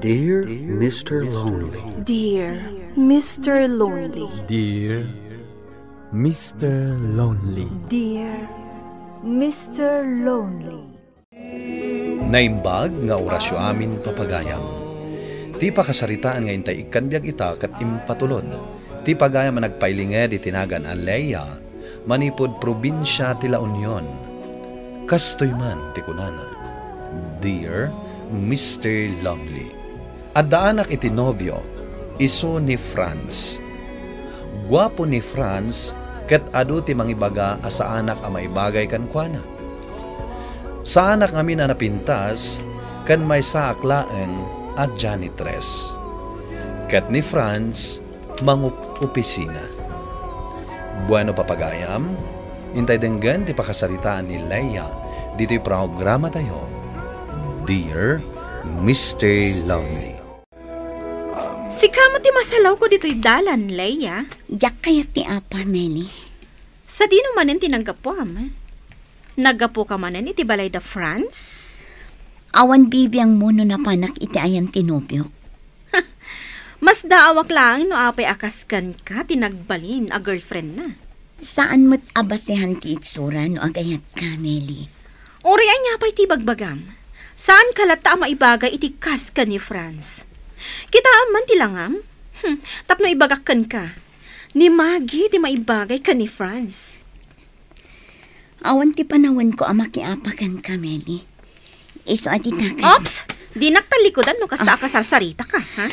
Dear Mr. Lonely. Dear Mr. Lonely. Dear Mr. Lonely. Dear Mr. Lonely. Naimbag nga orasyo amin papagayam. Ti pakasaritaan nga intay ikanbiag ita kat impatulod. Ti pagayam nagpailinge di tinagan a Leia, manipod probinsya ti La Union. Kastoy man ti kunana. Dear Mr. Lonely. Adda anak iti nobyo, iso ni Franz. Guwapo ni Franz, ket adu ti mangibaga asa anak a maibagay kan kuana. Sa anak ngamin na napintas, kan may saak laeng at janitress. Ket ni Franz, mangup-opisina. Bueno papagayam, intay denggan ti pakasaritaan ni Leia, dito'y programa tayo. Dear Mr. Lonely. Si kamo ti masalaw ko dito'y dalan, Leia. Yak kaya ti apa, Meli. Sa dino manen tinanggapo, ama. Naggapo ka manen iti balay da France? Awan bibiyang muno na panak iti ayan tinubyok. Mas daawak lang no apay akaskan ka, tinagbalin a girlfriend na. Saan mo't abasehan ti itsura no agayat ka, Meli? Uri ay niya pa'y ti bagbagam. Saan kalata maibagay iti kaskan ni France? Kitaan man ti langam? Tapno ibagakkan ka. Ni Maggie ti maibagay ka ni France. Awan ti panawan ko amakiapakan ka, Meli. Iso ati takan. Ops! Di naktalikodan no kasta akasasarita ka, ha?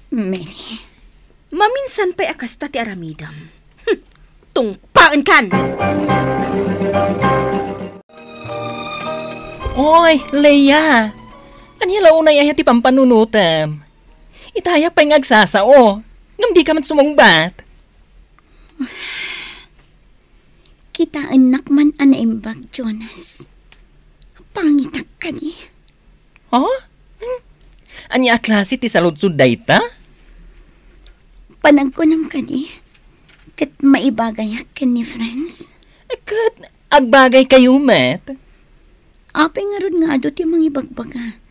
Meli. Maminsan pa'y akasta ti aramidam. Tungpaan kan! Oy, Leia! Anila unay ay ti pampanunutam. Itayak pa'y ngagsasao. Ngam di ka man sumungbat. Kita anak man anaimbag, Jonas. Pangitak ka di. Oh? Anya klase ti saludsud dayta? Panagkunam ka di. Kat maibagayak ka ni Franz. Kat agbagay kayo, met. Apay nga ron nga ado ti mangibagbaga.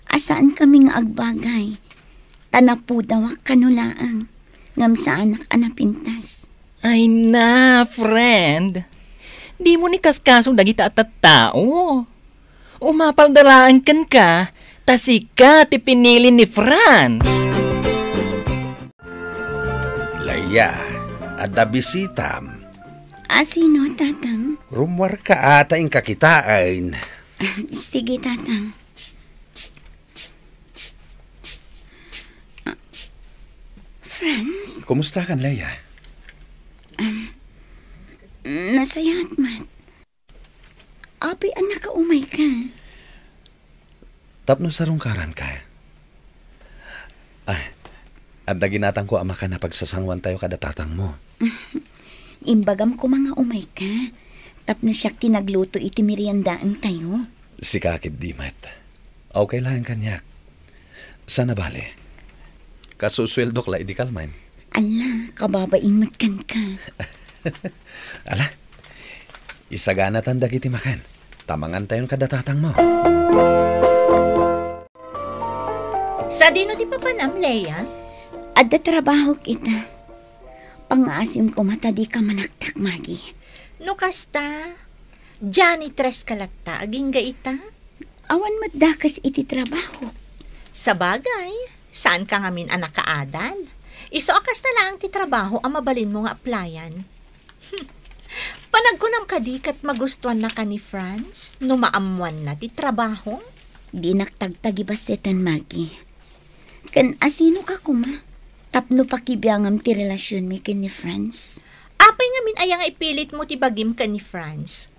Asaan kami nga agbagay? Tanapudawak kanulaang. Ngam sa anak anapintas. Ay na, friend. Di mo ni kaskasong dagita at tao. Umapaldalaan kan ka, tasika ti pinili ni Fran. Leia, adda bisitam. Sino, tatang? Rumwar ka ata ing kakitaan. Sige, tatang. Franz? Kumusta kan, Leia? Nasayat, Mat. Apay, anak ka, umay ka. Tapno sarungkaran ka. Adda ginatang ko ama ka na pagsasangwan tayo kada tatang mo. Imbagam ko mga umay ka. Tapno siyak tinagluto iti meriendaan tayo. Si kakit di, Mat. Okay lang kanyak. Sana bale. Kasusweldok la, idi kalman. Ala, kababain matkan ka. Ala, isagana tanda kiti makan. Tamangan tayon kada tatang mo. Sa dino di papanam, Leia? Adda trabaho kita. Pangasim ko mata di ka manaktak, Maggie. No kasta, janitress kalata, aging gaita? Awan maddakas iti trabaho. Sa bagay, saan ka ngamin anak kaadal? Iso akas na lang ti trabaho ang mabalin mo nga applyan. Panagkunam ka di kat magustuhan na ka ni Franz, no maamuan na ti trabaho? Di naktagtagibasetan, Maggie. Kan asino ka kuma? Tapno pakibiyangam ti relasyon mi ken ni Franz. Apay nga min ayang ipilit mo ti bagim ka ni Franz.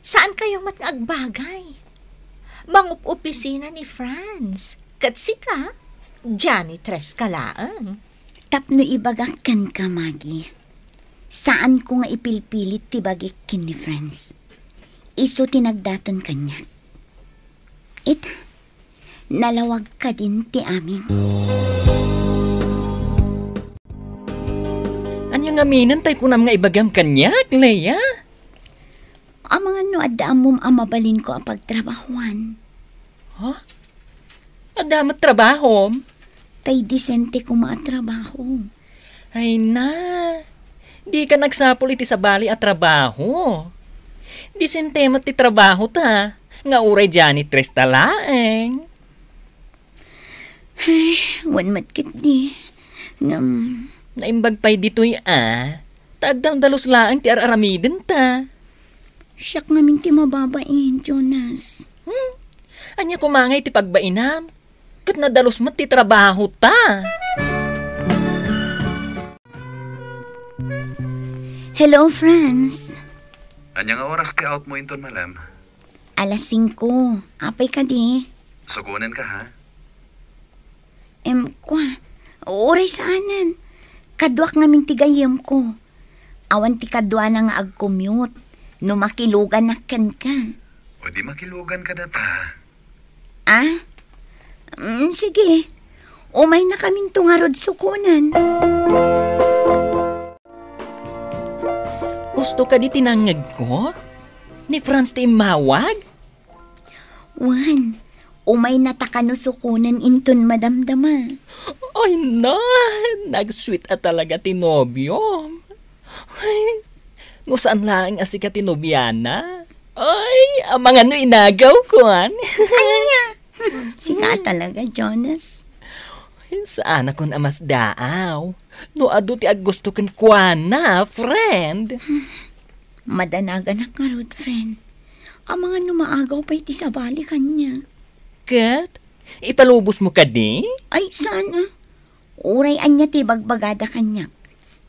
Saan kayo matngagbagay? Mangup-opisina ni Franz. Kat sika, janitress ka laang. Tapno ibagakan ka, Maggie. Saan ko nga ipilpilit ti bagik ken ni Franz? Iso tinagdaton kanyak. Ita, nalawag ka din ti amin. Anyang aminan tay kunam nga ibagam kanyak, Leia. Ang mga no adda mong amabalin ko ang pagtrabahuan. Huh? Adamat trabaho. Tay disente ko maatrabaho. Ay na, di ka nagsapol iti sa bali at trabaho. Di sintemat ti trabaho ta, nga uray janitress talaeng. Wan matkit di. Naimbag pa'y dito'y tagdang-dalos laang ti araramiden ta. Siyak ngamin ti mababain, Jonas. Anya kumangay ti pagbainam, kat nadalos mat ti trabaho ta. Hello, friends. Anya nga oras ti out mo inton malam? 5:00. Apay ka di. Sukunan ka ha? Kwa, oray saanan. Kadwak ngamin tigayem ko. Awan ti kadwa na nga ag-commute. No makilugan na kan ka. O di makilugan ka data. Sige. Umay na kaming tungarod sukunan. Gusto ka di tinangag ko? Ni Franz ti mawag? Wan, umay natakano sukunan inton madamdama. Ay na, nag-sweet at talaga tinobyo. Ay, saan lang asi ka tinobyana? Ay, ang mga no inagaw ko, Anya? Sika talaga, Jonas. Saan ako amas daaw? No adu ti gusto kan kuana, friend. Madanagan na karod, friend. Ang mga numaagaw pa iti sa bali kanya. Kat, ipalubos mo ka di? Ay, sana. Uray anya ti bagbagada kanya.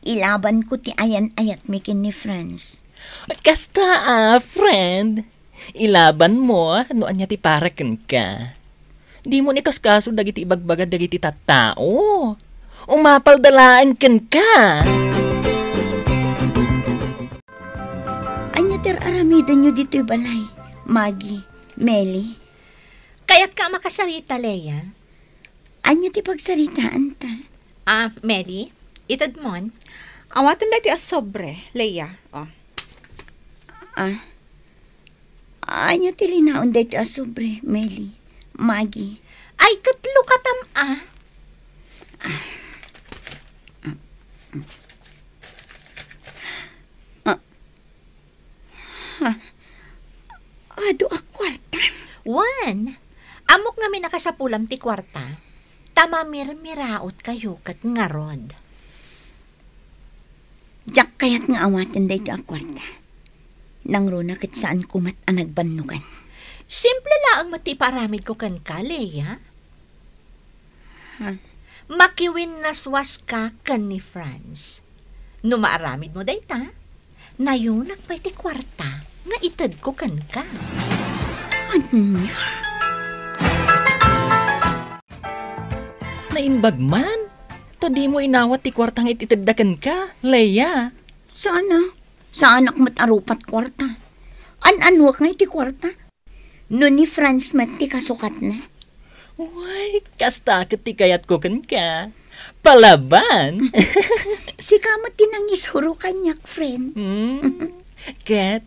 Ilaban ko ti ayan-ayat mikin ni Franz. Kasta friend. Ilaban mo, no anya ti paraken ka. Di mo ni kaskaso dagiti ibagbagad dagiti tattao. Umapaldalaan ken ka. Anya ter aramidan nyo dito'y balay. Maggie, Melly. Kaya't ka makasarita, Leia. Anya ti pagsaritaan ta. Mary, itad mon. Awatan na ti sobre, Leia. Anya ti linaon day ti asobre, Melly, Maggie. Ay, katlo katam Ado a kwarta. Wan, amok nga may nakasapulam ti kwarta. Tamamir-miraot kayo kat ngarod. Jak kayat nga awatan day ti a kwarta. Nang runa kat saan kumat ang nagbanukan. Simple lang matiparamid ko kan ka, Leia. Makiwin naswas ka kan ni Franz. No maaramid mo day ta, nayunak pa iti kwarta nga itad ko kan ka. Anya? Nainbag man. Tadi mo inawat ti kwartang ititagdakan ka, Leia. Sana. Sa anak matarupat kwarta. An-anwak nga iti kwarta. No ni Franz mati kasukat na. Uy, kasta ti kayat ko kan ka. Palaban. Si kamat tinangis huro kanyak, friend. Ket,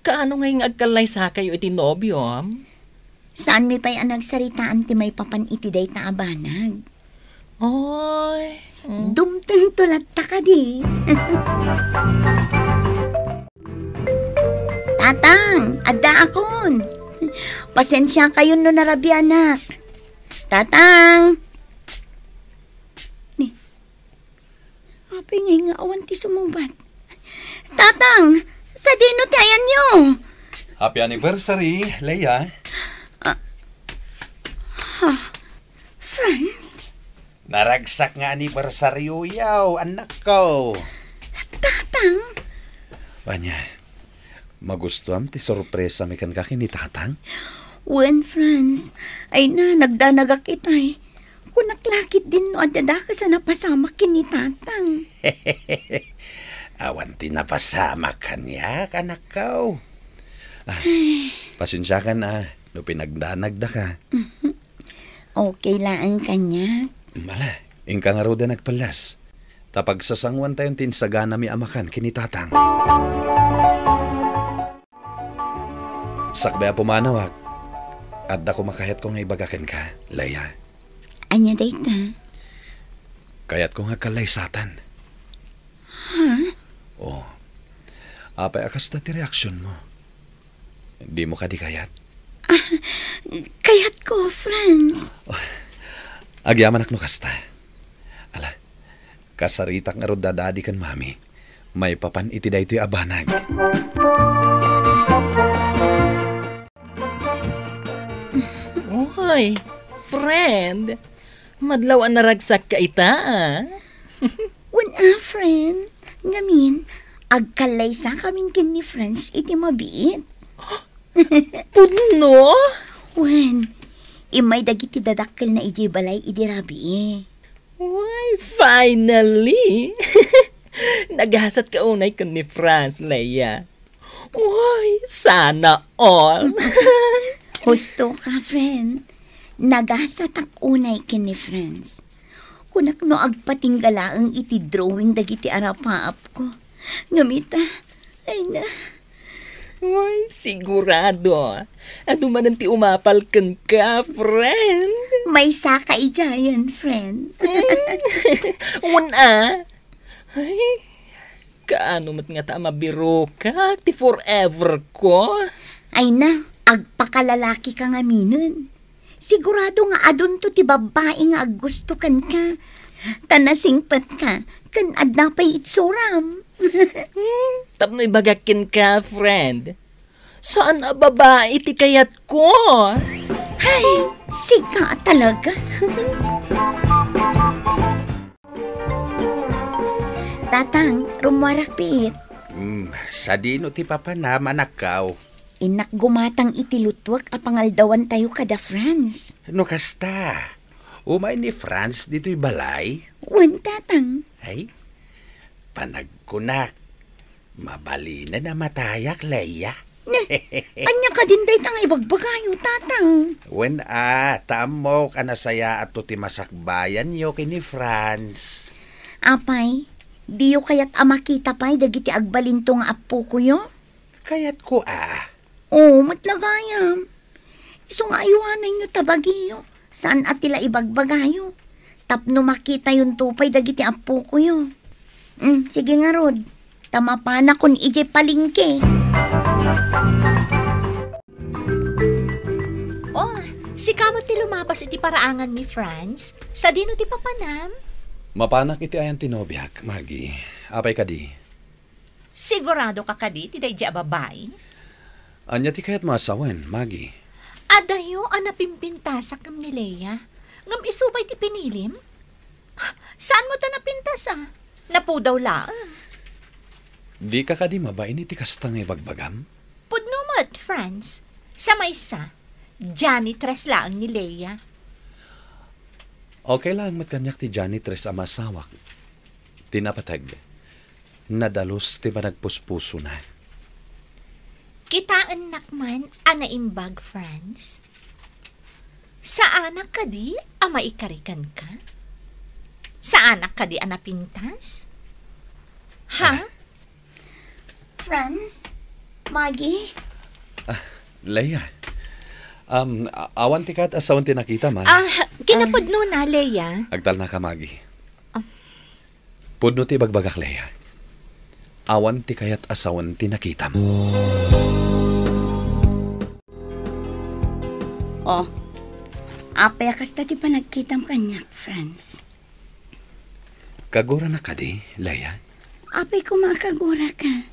kaano ngayong agkalay sa kayo iti nobyo? Saan may pa'y ang nagsaritaan ti may papan iti day ta abanag? Oy. Dumteng tulat ta ka di. Tatang, adda akon. Pasensya kayo no narabi anak. Tatang. Ni. Apay ngay nga awan ti sumumbat. Tatang, sa dino ti ayan nyo. Happy anniversary, Leia. Franz. Naragsak nga anibersaryo yaw, anak ko. Tatang. Wanya, magustuhan ti sorpresa may kan kaki ni tatang? Wen, Franz. Ay na, nagdanagak itay. Kung naklakit din no, adada ka sa napasama kini tatang. Awan ti napasama kanya, anak ko. Pasensya ka na, no pinagdanagda ka. Okay lang kanya. Mala, ingka nga roda nagpalas. Tapag sasangwan tayong tinsagana mi amakan kinitatang. Sakbaya pumanawag. At ako makayat ko nga ibagakan ka, Leia. Anya dayta? Kayat ko nga kalaysatan. Ha? Oo. Apay akas na ti reaksyon mo. Di mo ka di kayat. Kayat ko, Franz. Agyaman ak no kasta. Ala, kasaritak nga rod dadadi kan mami. May papan iti da ito'y abanag. Uy, friend. Madlaw ang naragsak ka ita, ah. Friend. Ngamin, agkalaysa kaming kin ni Franz iti mabiit. Pudno? Wen, imay dagiti dadakkel na iji balay iti rabi. Uy, finally. Naghasat ka unay ka ni Franz, Leia. Uy, sana all. Husto ka, friend. Nagasat ak unay kin ni Franz. Kunak no agpatinggalaang iti drawing dagiti arapaap ko. Ngamita, ay na. Uy, sigurado. Aduman ti umapal kan ka, friend. May saka ijayan, friend. Una. Ay, kaano mat nga ta mabiro ka? Ti forever ko. Ay na, agpakalalaki ka nga minun. Sigurado nga adun to ti babae nga aggusto kan ka. Tanasingpat ka, kan adna pa'y itsuram. Tapno ibagakin ka, friend. Saan a babae ti kayat ko? Ay, sika talaga. Tatang, rumwarakpit. Sa dino ti papanam anakaw. Inak gumatang itilutwak a pangaldawan tayo kada Franz. No kasta. Umay ni Franz dito'y balay. Wan, tatang. Ay, panagkunak. Mabali na matayak, Leia. Anya ka din day tang ibagbagayo, tatang. When tamo ka nasaya at ti masakbayan yo kini Franz. Apay, diyo kayat amakita pa'y dagiti agbalintong apo ko yo? Kayat ko Oo, matlagayam. Iso nga ayuanan nyo tabagiyo. Saan atila ibagbagayo? Tapno makita yung tupay dagiti apo ko yo. Sige nga, Rod. Tama pa na kun ije palingke. Oh, si kamot ti lumapas iti paraangan mi Franz. Sa dino ti papanam? Mapanak iti ayan tinobyak, Magi. Apay ka di. Sigurado ka kadi ti day a babay? Anya ti kayat masawen, Magi. Adayo anapimpintasak kam ni Leia. Ngam isubay ti pinilim? Saan mo ta napintas Napudaw laan. Di ka kadi mabain iti kastang ibagbagam? Pudnumat, Franz. Sa maysa, janitress laang ni Leia. Okay lang matkanyak ti janitress a masawak. Tinapatag. Nadalos ti panagpuspuso na. Kitaan nakman anaimbag, Franz. Sa anak ka di maikarikan ka? Sa anak ka di anapintas? Ha? Franz? Maggie? Leia. Awan ti kat asawan ti nakita, ma. Kinapudno na, Leia. Agtal na ka, Magi. Pudno ti bagbagak, Leia. Awan ti kayat asawan ti nakita mo. Oh, apay kasta ti panagkitam kanyak, Franz. Kagura na ka di, Leia? Apay kumakagura ka.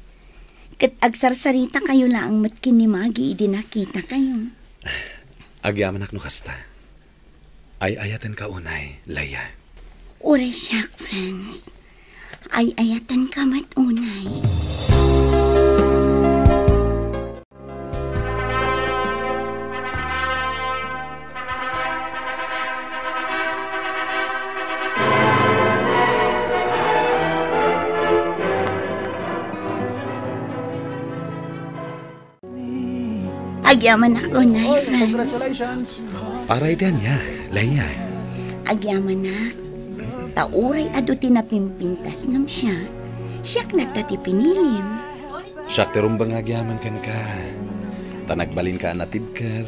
Kat agsarsarita kayo lang matkin ni Maggie, idi nakita kayo. Agyaman ak no kasta. Ay ayatan ka unay, Leia. Uray siyak, Franz. Ay ayatan ka matunay. Agyaman ako na, Franz. Para itian niya, Leia. Agyaman na. Tauray ado tinapimpintas ngam siya. Siyak na tati pinilim. Siyak ti rumbang agyaman kan ka. Tanagbalin ka natibker.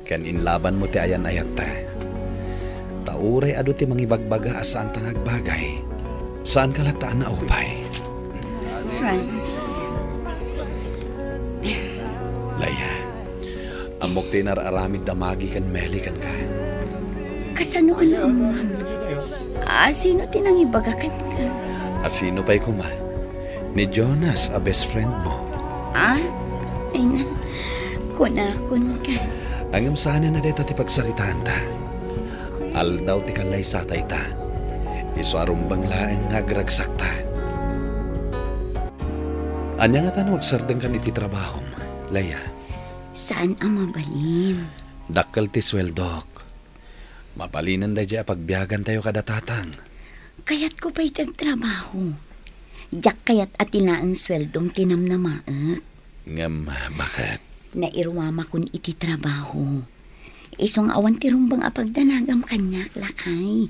Ken inlaban mo ti ayan ayat ta. Tauray ado ti mangibagbaga asaan tangag bagay. Saan kalataan na upay? Franz. Laya, amok ti nararamid damagi kan meli kan ka. Kasanoan ang ma'am? Sino tinangibagakan ka? Asino pa'y kuma? Ni Jonas, a best friend mo. Ay na, kunakon ka. Hanggang sana na deta ti pagsaritaan ta. Al daw ti kalay satay ta. Isuarong banglaeng nagragsak ta. Anya nga tanong sardeng kan iti trabahom, Laya. Saan ang mabalin? Dakkel ti sweldok. Mapalinan da dya pagbiyagan tayo kadatatang. Kayat ko pa'y tagtrabaho. Yak kayat atila ang sweldong tinamnamaak. Ngam, bakit? Nairwama kun iti trabaho. Isong awan ti rumbang apagdanagam kanyak lakay.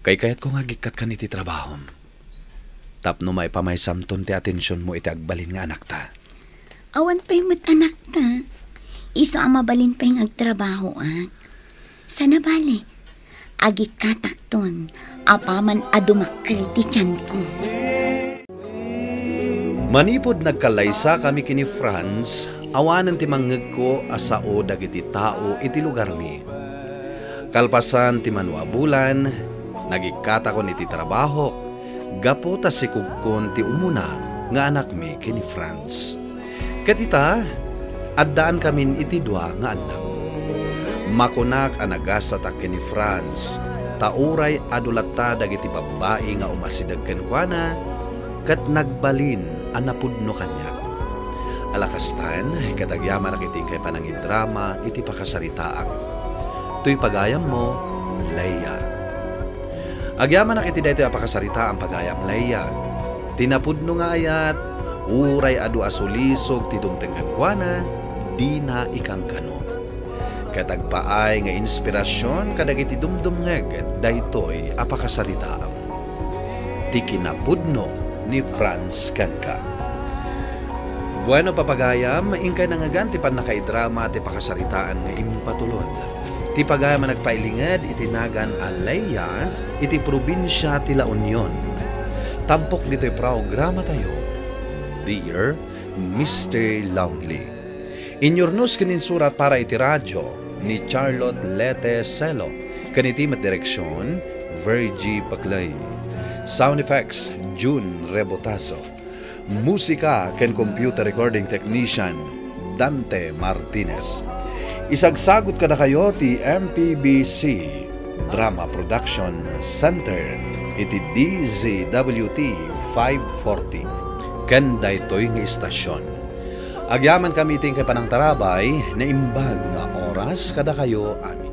Kay kayat ko nga gikat kan iti trabahom. Tapno may pamaysamton ti atensyon mo iti agbalin nga anak ta. Awan pa'y anak ta. Iso ang mabalin pa'y agtrabaho ak. Sana bali. Agi katakton. Apaman adumakkel ti tiyan ko. Manipod nagkalaysa kami kini Franz, awanan ti manggeg ko asao dagiti tao iti lugar mi. Kalpasan ti manwa bulan, nagikata ko iti trabaho, gapo ta si kugkon ti umuna nga anak mi kini Franz. Katita, addaan kamin iti dua nga anak. Makunak anagasa ta kini Franz, tauray adulata dagiti babae nga umasidag kenkwana, kat nagbalin anapudno kanya. Alakastan, kadagyaman nakiting kay panangin drama, iti pakasaritaang. Tuy pagayam mo, Leia. Agyaman nakiti da ito apakasarita ang pagayam Leia. Tinapudno nga ayat, uray adu asulisog ti dumtengan kuana, di na ikang kano. Katagpaay nga inspirasyon kadagiti dumdumngeg, daytoy apakasaritaang. Ti kinapudno ni Franz Kanka. Bueno papagayam, ingkay nangagan ti panakaidrama ti pakasaritaan nga impatulod. Ti pagayam nagpailingad itinagan Alaya iti probinsya ti La Union. Tampok dito'y programa tayo. Dear Mr. Lonely. Inyornos kinin surat para iti radyo ni Charlotte Lete Celo. Kaniti direksyon Virgie Paclay. Sound effects, June Rebotaso. Musika ken computer recording technician, Dante Martinez. Isagsagot kada kayo ti MPBC Drama Production Center iti DZWT 540. Ken daytoy nga istasyon. Agyaman kami ting kay panang tarabay na imbag nga oras kada kayo amin.